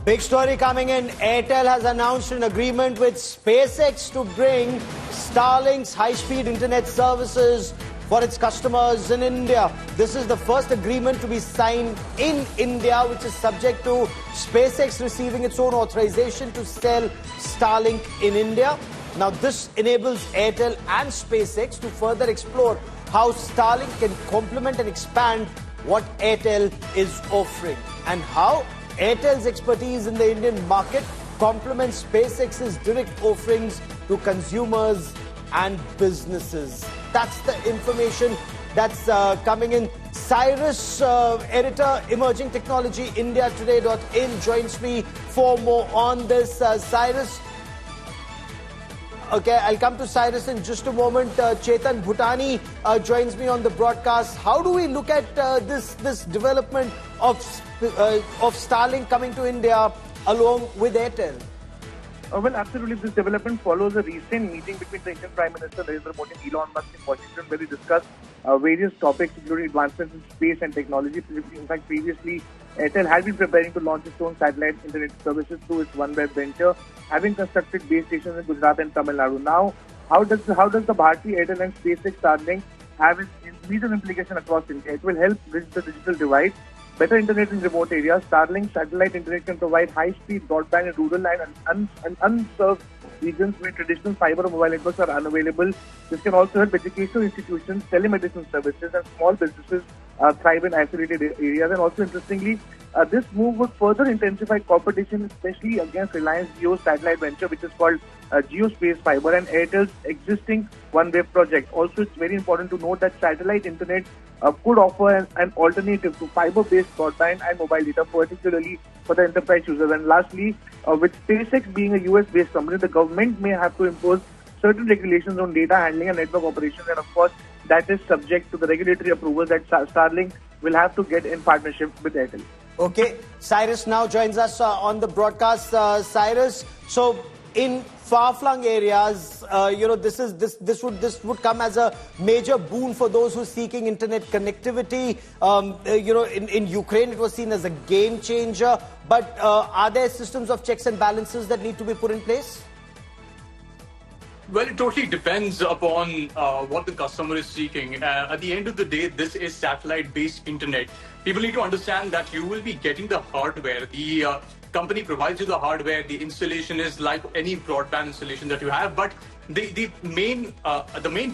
Big story coming in. Airtel has announced an agreement with SpaceX to bring Starlink's high-speed internet services for its customers in India. This is the first agreement to be signed in India, which is subject to SpaceX receiving its own authorization to sell Starlink in India. Now, this enables Airtel and SpaceX to further explore how Starlink can complement and expand what Airtel is offering, and how Airtel's expertise in the Indian market complements SpaceX's direct offerings to consumers and businesses. That's the information that's coming in. Cyrus, editor, Emerging Technology, IndiaToday.in, joins me for more on this. Cyrus, okay, I'll come to Cyrus in just a moment. Chetan Bhutani joins me on the broadcast. How do we look at this development of Starlink coming to India along with Airtel? Well, absolutely. This development follows a recent meeting between the Indian Prime Minister Narendra Modi and Elon Musk in Washington, where they discussed various topics, including advancements in space and technology. In fact, previously, Airtel had been preparing to launch its own satellite internet services through its OneWeb venture, having constructed base stations in Gujarat and Tamil Nadu. Now, how does the Bharti Airtel and SpaceX Starlink have its immediate implication across India? It will help bridge the digital divide. Better internet in remote areas. Starlink satellite internet can provide high-speed broadband in rural and unserved regions where traditional fiber or mobile networks are unavailable. This can also help educational institutions, telemedicine services, and small businesses thrive in isolated areas. And also, interestingly, this move would further intensify competition, especially against Reliance Jio satellite venture, which is called Jio Space Fiber, and Airtel's existing OneWeb project. Also, it's very important to note that satellite internet could offer an alternative to fiber-based broadband and mobile data, particularly for the enterprise users. And lastly, with SpaceX being a US-based company, the government may have to impose certain regulations on data handling and network operations, and of course, that is subject to the regulatory approval that Starlink will have to get in partnership with Airtel. Okay, Cyrus now joins us on the broadcast. Cyrus, so in far-flung areas, this would come as a major boon for those who are seeking internet connectivity. In Ukraine, it was seen as a game changer. But are there systems of checks and balances that need to be put in place? Well, it totally depends upon what the customer is seeking. At the end of the day, this is satellite-based internet. People need to understand that you will be getting the hardware. The company provides you the hardware. The installation is like any broadband installation that you have. But the main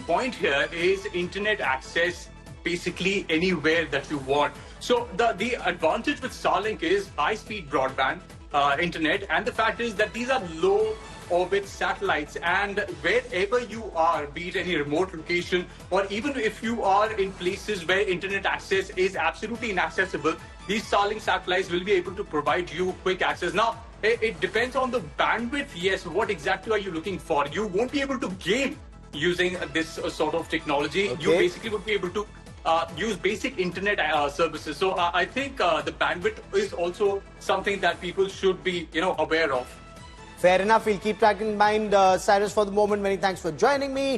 point here is internet access basically anywhere that you want. So the advantage with Starlink is high-speed broadband internet, and the fact is that these are low orbit satellites, and wherever you are, be it any remote location, or even if you are in places where internet access is absolutely inaccessible, these Starlink satellites will be able to provide you quick access. Now, it depends on the bandwidth. Yes, what exactly are you looking for? You won't be able to game using this sort of technology. Okay. You basically would be able to use basic internet services. So I think the bandwidth is also something that people should be, aware of. Fair enough. We'll keep that in mind. Cyrus, for the moment, many thanks for joining me.